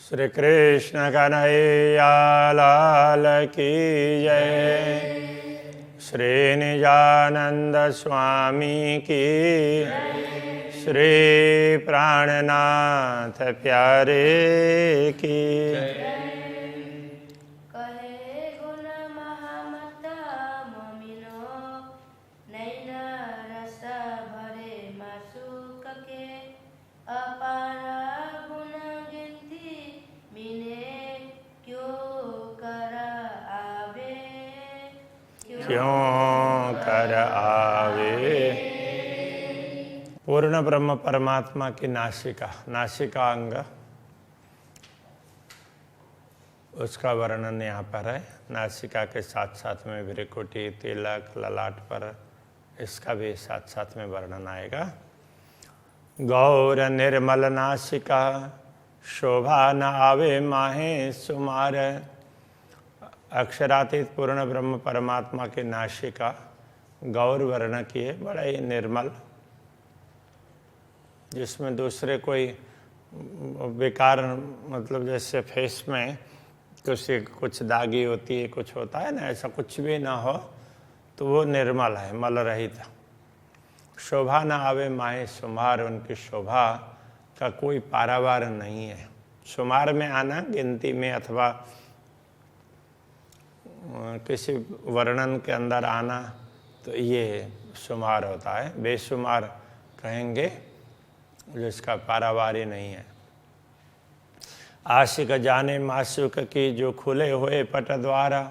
श्री कृष्ण कन्हैया लाल की जय। श्री निजानंद स्वामी की, श्री प्राणनाथ प्यारे की। क्यों कर आवे। पूर्ण ब्रह्म परमात्मा की नासिका, नासिका अंग, उसका वर्णन यहाँ पर है। नासिका के साथ साथ में भ्रिकुटी, तिलक, ललाट पर इसका भी साथ साथ में वर्णन आएगा। गौर निर्मल नासिका, शोभा न आवे माहे सुमार। अक्षरातीत पूर्ण ब्रह्म परमात्मा की नासिका गौर वर्ण की है, बड़ा ही निर्मल, जिसमें दूसरे कोई विकार, मतलब जैसे फेस में कुछ दागी होती है, कुछ होता है ना, ऐसा कुछ भी ना हो, तो वो निर्मल है, मल रहित। शोभा न आवे माहे सुमार, उनकी शोभा का कोई पारावार नहीं है। सुमार में आना, गिनती में अथवा किसी वर्णन के अंदर आना, तो ये शुमार होता है। बेशुमार कहेंगे जिसका पारावार ही नहीं है। आशिक जाने माशुक की, जो खुले हुए पट द्वारा।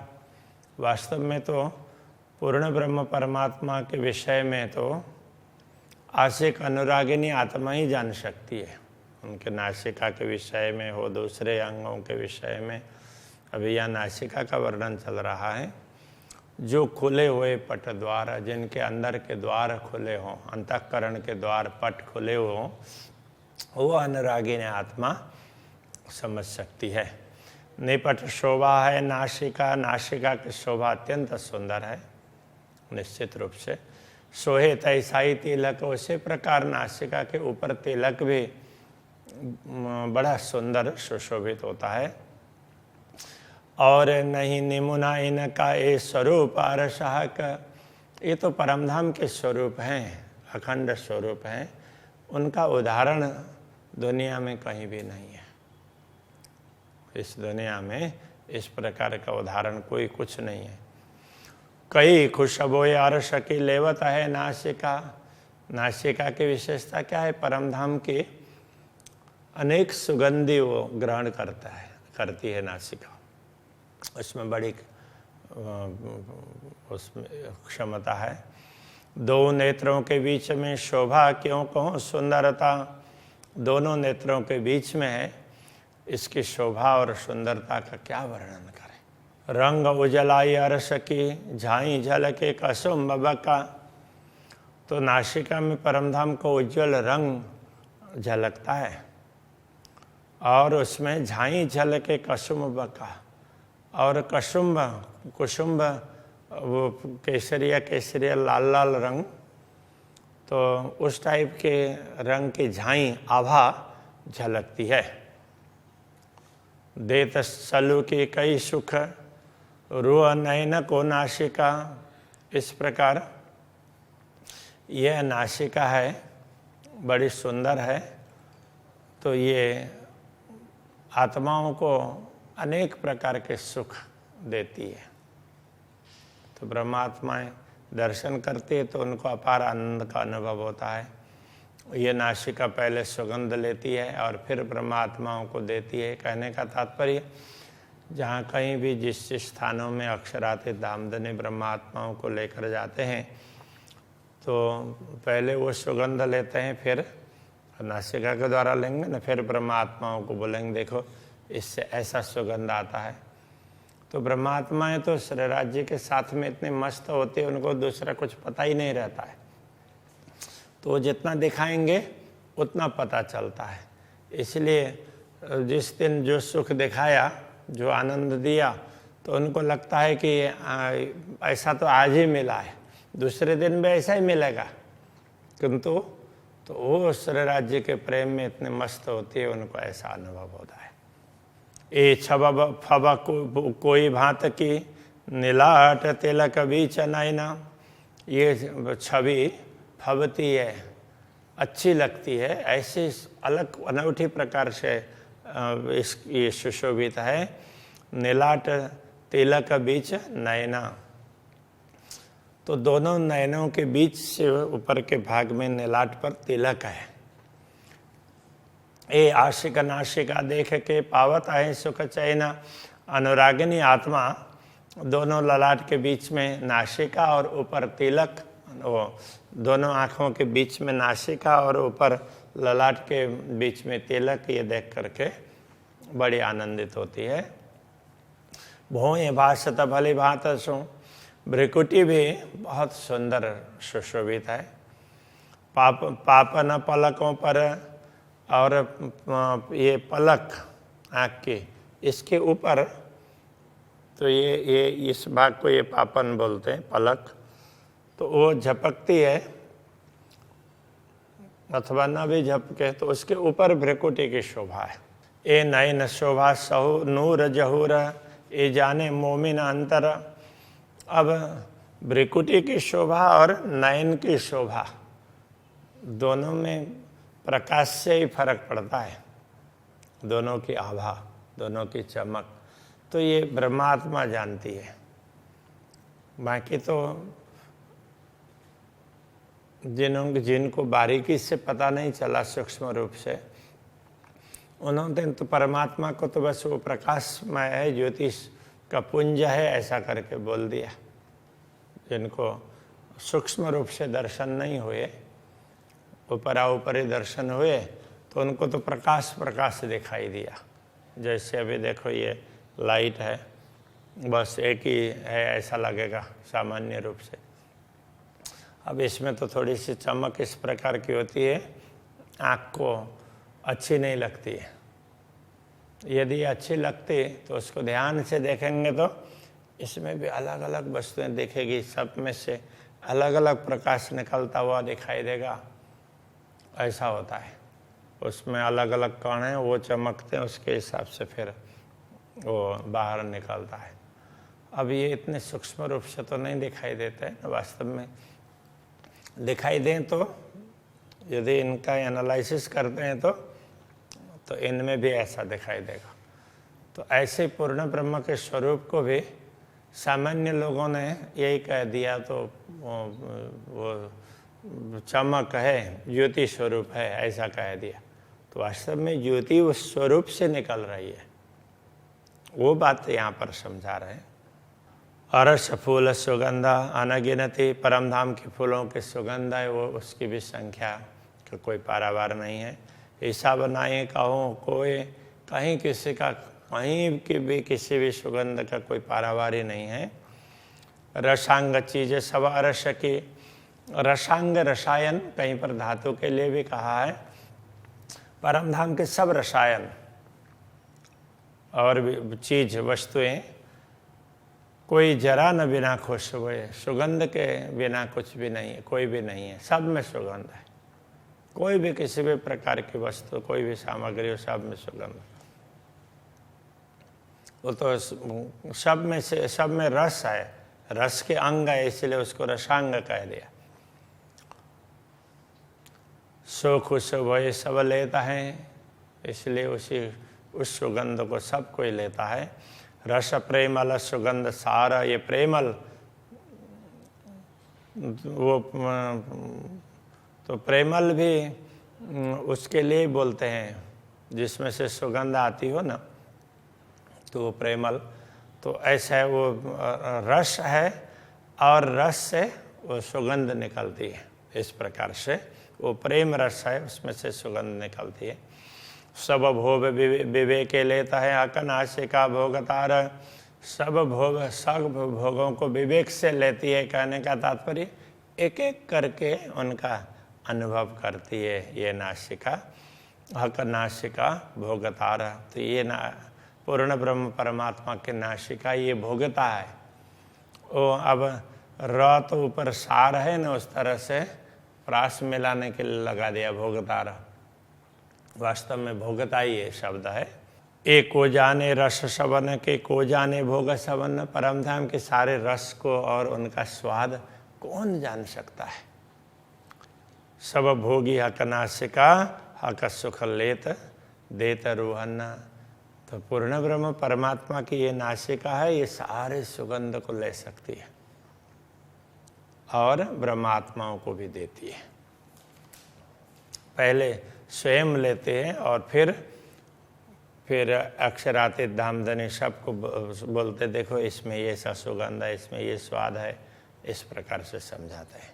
वास्तव में तो पूर्ण ब्रह्म परमात्मा के विषय में तो आशिक अनुरागिनी आत्मा ही जान सकती है। उनके नासिका के विषय में हो, दूसरे अंगों के विषय में, अभी यहाँ नासिका का वर्णन चल रहा है। जो खुले हुए पट द्वार, जिनके अंदर के द्वार खुले हों, अंतःकरण के द्वार पट खुले हों, वो अनुरागिनी आत्मा समझ सकती है। निपट शोभा है नासिका, नासिका की शोभा अत्यंत सुंदर है निश्चित रूप से। सोहे तैसाई तिलक, उसी प्रकार नासिका के ऊपर तिलक भी बड़ा सुंदर सुशोभित होता है। और नहीं निमुना इनका ये स्वरूप अरसहक, ये तो परमधाम के स्वरूप हैं, अखंड स्वरूप हैं। उनका उदाहरण दुनिया में कहीं भी नहीं है। इस दुनिया में इस प्रकार का उदाहरण कोई कुछ नहीं है। कई खुशबोए अरस की लेवत है नासिका। नासिका की विशेषता क्या है? परमधाम की अनेक सुगंधि वो ग्रहण करती है नासिका। उसमें बड़ी उसमें क्षमता है। दो नेत्रों के बीच में शोभा क्यों कहूँ सुंदरता, दोनों नेत्रों के बीच में है, इसकी शोभा और सुंदरता का क्या वर्णन करें। रंग उजलाई अरस की, झाई झलके कसुम बका। तो नासिका में परमधाम को उज्जवल रंग झलकता है, और उसमें झाई झलके कसुम बका, और कुसुम्ब वो केसरिया लाल लाल रंग, तो उस टाइप के रंग की झाई आभा झलकती है। देत सलु की कई सुख, रुआ नयन को नासिका। इस प्रकार यह नासिका है, बड़ी सुंदर है। तो ये आत्माओं को अनेक प्रकार के सुख देती है। तो ब्रह्मात्माएं दर्शन करती है तो उनको अपार आनंद का अनुभव होता है। ये नासिका पहले सुगंध लेती है और फिर ब्रह्मात्माओं को देती है। कहने का तात्पर्य, जहाँ कहीं भी जिस स्थानों में अक्षरातीत धामधनी ब्रह्मात्माओं को लेकर जाते हैं, तो पहले वो सुगंध लेते हैं, फिर नासिका के द्वारा लेंगे ना, फिर ब्रह्मात्माओं को बोलेंगे देखो इससे ऐसा सुगंध आता है। तो ब्रह्मात्माएं तो श्री राज्य के साथ में इतने मस्त होते हैं, उनको दूसरा कुछ पता ही नहीं रहता है। तो जितना दिखाएंगे उतना पता चलता है। इसलिए जिस दिन जो सुख दिखाया, जो आनंद दिया, तो उनको लगता है कि ऐसा तो आज ही मिला है, दूसरे दिन भी ऐसा ही मिलेगा। किंतु तो वो श्री राज्य के प्रेम में इतने मस्त होती है, उनको ऐसा अनुभव होता है। ए छब फब कोई भांत की नीलाट तिलक बीच नैना। ये छवि फबती है, अच्छी लगती है, ऐसी अलग अनूठी प्रकार से ये सुशोभित है। नीलाट तिलक बीच नैना, तो दोनों नयनों के बीच से ऊपर के भाग में नीलाट पर तिलक है। ए आशिक नाशिका देख के पावत है सुख चैना। अनुरागिनी आत्मा दोनों ललाट के बीच में नाशिका और ऊपर तिलक, वो दोनों आँखों के बीच में नासिका और ऊपर ललाट के बीच में तिलक, ये देख करके बड़ी आनंदित होती है। भोए भाषत भली भात सो, भ्रिकुटी भी बहुत सुंदर सुशोभित है। पापन पलकों पर, और ये पलक आँख की, इसके ऊपर, तो ये इस भाग को ये पापन बोलते हैं, पलक, तो वो झपकती है अथवा न भी झपके तो उसके ऊपर भ्रिकुटी की शोभा है। ए नयन शोभा सहु नूर जहूर, ए जाने मोमिन अंतर। अब भ्रिकुटी की शोभा और नयन की शोभा दोनों में प्रकाश से ही फर्क पड़ता है, दोनों की आभा, दोनों की चमक, तो ये ब्रह्मात्मा जानती है। बाकी तो जिनको बारीकी से पता नहीं चला सूक्ष्म रूप से, उन्होंने तो परमात्मा को तो बस वो प्रकाशमय है, ज्योतिष का पुंज है ऐसा करके बोल दिया। जिनको सूक्ष्म रूप से दर्शन नहीं हुए, ऊपरी दर्शन हुए, तो उनको तो प्रकाश प्रकाश दिखाई दिया। जैसे अभी देखो ये लाइट है, बस एक ही है ऐसा लगेगा सामान्य रूप से। अब इसमें तो थोड़ी सी चमक इस प्रकार की होती है, आँख को अच्छी नहीं लगती है। यदि अच्छी लगती तो उसको ध्यान से देखेंगे तो इसमें भी अलग अलग वस्तुएं दिखेगी, सब में से अलग अलग प्रकाश निकलता हुआ दिखाई देगा, ऐसा होता है। उसमें अलग अलग कण हैं, वो चमकते हैं, उसके हिसाब से फिर वो बाहर निकलता है। अब ये इतने सूक्ष्म रूप से तो नहीं दिखाई देते हैं, वास्तव में दिखाई दें तो यदि इनका एनालिसिस करते हैं तो इनमें भी ऐसा दिखाई देगा। तो ऐसे पूर्ण ब्रह्म के स्वरूप को भी सामान्य लोगों ने यही कह दिया, तो वो चमक है, ज्योति स्वरूप है ऐसा कह दिया। तो वास्तव में ज्योति उस स्वरूप से निकल रही है, वो बात यहाँ पर समझा रहे हैं। अरस फूल सुगंधा अनगिनती, परम धाम के फूलों की सुगंध है वो, उसकी भी संख्या का कोई पारावार नहीं है। हिसाब नाई कहूँ कोई, कहीं किसी का, कहीं की भी किसी भी सुगंध का कोई पारावार ही नहीं है। रसांग चीज़ें सब अरस की, रसांग रसायन कहीं पर धातु के लिए भी कहा है। परम धाम के सब रसायन और भी चीज वस्तुएं, कोई जरा न बिना खुशबू है, सुगंध के बिना कुछ भी नहीं है, कोई भी नहीं है, सब में सुगंध है। कोई भी किसी भी प्रकार की वस्तु, कोई भी सामग्री हो, सब में सुगंध। वो तो सब में से, सब में रस है, रस के अंग है, इसलिए उसको रसांग कह दिया। सो खुशबू ये सब लेता है, इसलिए उस सुगंध को सब कोई लेता है। रस प्रेमल सुगंध सारा, ये प्रेमल वो, तो प्रेमल भी उसके लिए बोलते हैं जिसमें से सुगंध आती हो ना, तो वो प्रेमल। तो ऐसा है, वो रस है और रस से वो सुगंध निकलती है। इस प्रकार से वो प्रेम रस है, उसमें से सुगंध निकलती है। सब भोग विवेक लेता है अकनाशे का भोगतार, सब भोग, सब भोगों को विवेक से लेती है। कहने का तात्पर्य एक एक करके उनका अनुभव करती है ये नासिका, हक नासिका भोगतार। तो ये ना पूर्ण ब्रह्म परमात्मा के नासिका ये भोगता है। वो अब र तो ऊपर सार है ना, उस तरह से प्रास मिलाने के लिए लगा दिया भोगतार। वास्तव में भोगता ही ये शब्द है। एको जाने रस सवन के, को जाने भोग सवन। परम धाम के सारे रस को और उनका स्वाद कौन जान सकता है। सब भोगी हक नासिका, हक सुख लेत देत रूहन। तो पूर्ण ब्रह्म परमात्मा की ये नासिका है, ये सारे सुगंध को ले सकती है और ब्रह्मात्माओं को भी देती है। पहले स्वयं लेते हैं और फिर अक्षरातीत धामधनी सबको बोलते, देखो इसमें ये सा सुगंध है, इसमें ये स्वाद है, इस प्रकार से समझाते हैं।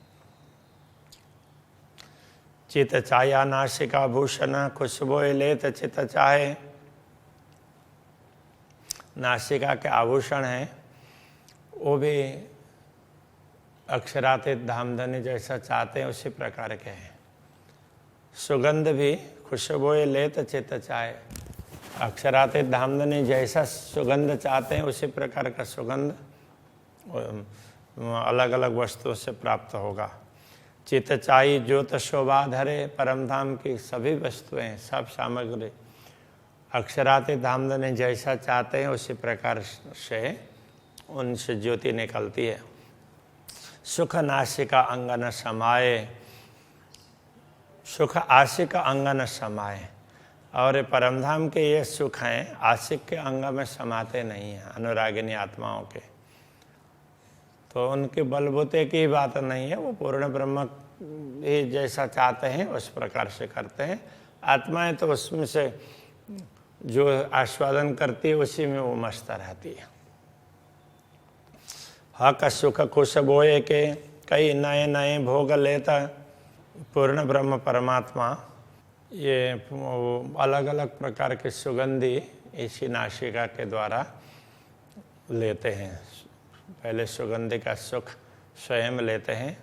चित चाया नासिका भूषण, खुशबू लेत चित चाहे। नासिका के आभूषण हैं, वो भी अक्षरातीत धामधनी जैसा चाहते हैं उसी प्रकार के हैं। सुगंध भी खुशबू लेत चित चाहे। अक्षरातीत धामधनी जैसा सुगंध चाहते हैं उसी प्रकार का सुगंध अलग अलग वस्तुओं से प्राप्त होगा। चित चाही ज्योत शोभा धरे, परम धाम की सभी वस्तुएं, सब सामग्री अक्षरातीत धामधनी जैसा चाहते हैं उसी प्रकार से उनसे ज्योति निकलती है। सुख नासिका अंगन समाये, सुख आशिक अंगन समाये। और परमधाम के ये सुख हैं आशिक के अंग में समाते नहीं हैं, अनुरागिनी आत्माओं के। तो उनके बलबूते की बात नहीं है, वो पूर्ण ब्रह्म ही जैसा चाहते हैं उस प्रकार से करते हैं। आत्माएं तो उसमें से जो आस्वादन करती है उसी में वो मस्त रहती है। हक सुख खुश बोए के, कई नए नए भोग लेता। पूर्ण ब्रह्म परमात्मा ये अलग अलग प्रकार के सुगंधी इसी नासिका के द्वारा लेते हैं। पहले सुगंधी का सुख स्वयं लेते हैं,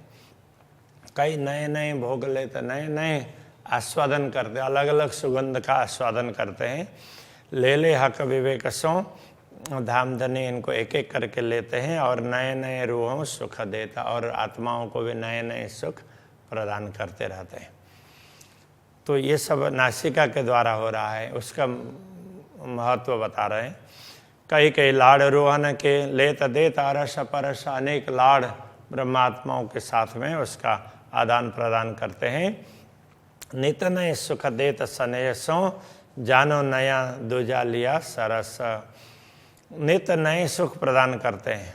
कई नए नए भोग लेते, नए नए आस्वादन करते, अलग अलग सुगंध का आस्वादन करते हैं। ले ले हक विवेक सो, धामधनी इनको एक एक करके लेते हैं और नए नए रूहों सुख देता, और आत्माओं को भी नए नए सुख प्रदान करते रहते हैं। तो ये सब नासिका के द्वारा हो रहा है, उसका महत्व बता रहे हैं। कई कई लाड़ रोहन के, लेत देत अरस परस। अनेक लाड़ ब्रह्मात्माओं के साथ में उसका आदान प्रदान करते हैं। नित नए सुख देत सनेसों, जानो नया दूजा लिया सरस। नित नए सुख प्रदान करते हैं,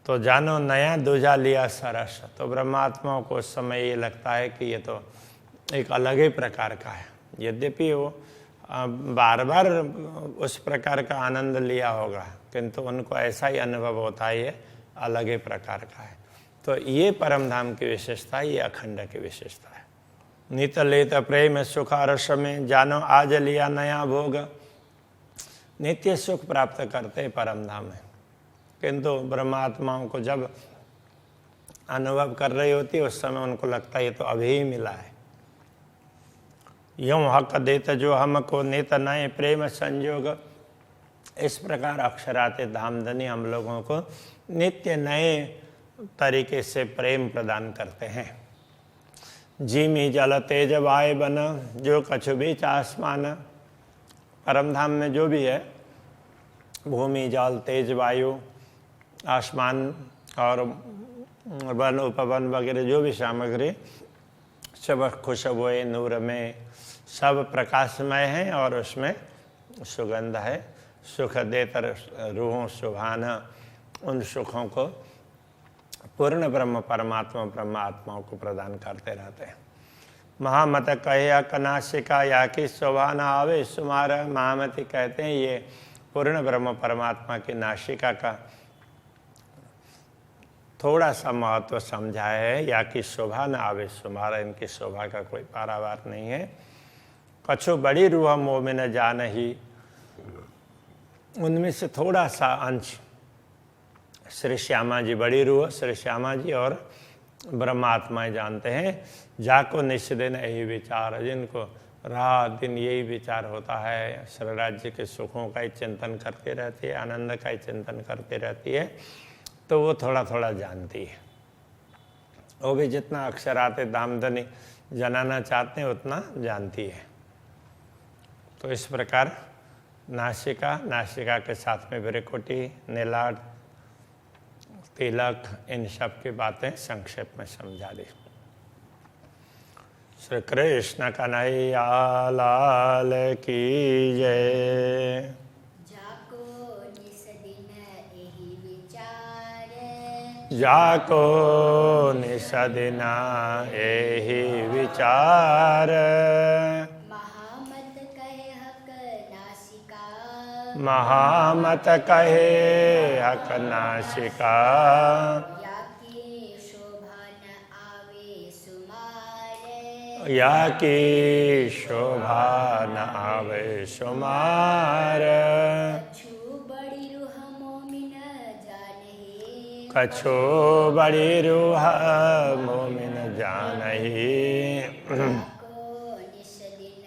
तो जानो नया दूजा लिया सरस। तो ब्रह्मात्माओं को उस समय ये लगता है कि ये तो एक अलग ही प्रकार का है। यद्यपि वो बार बार उस प्रकार का आनंद लिया होगा, किंतु उनको ऐसा ही अनुभव होता है ये अलग ही प्रकार का है। तो ये परम धाम की विशेषता है, ये अखंड की विशेषता है। नित लेत प्रेम सुख रस में, जानो आज लिया नया भोग। नित्य सुख प्राप्त करते परम धाम में, किंतु ब्रह्मात्माओं को जब अनुभव कर रही होती है उस समय उनको लगता है ये तो अभी ही मिला है। यूं हक देत जो हमको, नित नए प्रेम संयोग। इस प्रकार अक्षरातीत धामधनी हम लोगों को नित्य नए तरीके से प्रेम प्रदान करते हैं। जीमी जल तेज वाय बन, जो कछु बीच आसमान। परम धाम में जो भी है, भूमि जल तेज वायु आसमान और वन उपवन वगैरह जो भी सामग्री, सब खुशबुए नूर में सब प्रकाशमय है और उसमें सुगंध है। सुख देतर रूहों सुभान, उन सुखों को पूर्ण ब्रह्म परमात्मा ब्रह्मात्माओं को प्रदान करते रहते हैं। महामत कहे कनाशिका या कि शोभा न आवे सुमार। महामति कहते हैं ये पूर्ण ब्रह्म परमात्मा की नासिका का थोड़ा सा महत्व समझाया है। या कि शोभा न आवे सुमार, इनकी शोभा का कोई पारावार नहीं है। कछु बड़ी रूह मोह में न जान ही, उनमें से थोड़ा सा अंश श्री श्यामा जी, बड़ी रूह श्री श्यामा जी और ब्रह्मात्माएं जानते हैं। जाको निष्दिन यही विचार, जिनको रात दिन यही विचार होता है, श्री राज्य के सुखों का ही चिंतन करती रहती है, आनंद का ही चिंतन करती रहती है, तो वो थोड़ा थोड़ा जानती है। वो भी जितना अक्षरातीत धामधनी जनाना चाहते हैं उतना जानती है। तो इस प्रकार नासिका, नासिका के साथ में भ्रुकुटी, नीलाट, तिलक, इन सब की बातें संक्षेप में समझा दी। श्री कृष्ण कन्हैया लाल की जय। जाको निस दिन एहि विचार, जाको निस दिन एहि विचार, महामत कहे हक नासिका, महामत कहे हक नासिका, या की शोभा न आवे सुमार, या की शोभा न आवे सुमार, कछु बड़ी रूह मोमिन जानहि, कछो बड़ी रूह मोमिन जानहि, जाको निस दिन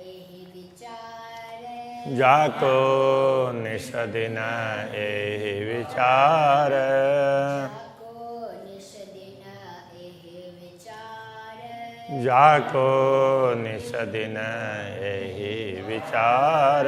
एहि विचार, जाको निस दिन एहि विचार, जाको निस दिन एहि विचार, जाको निस दिन एहि विचार,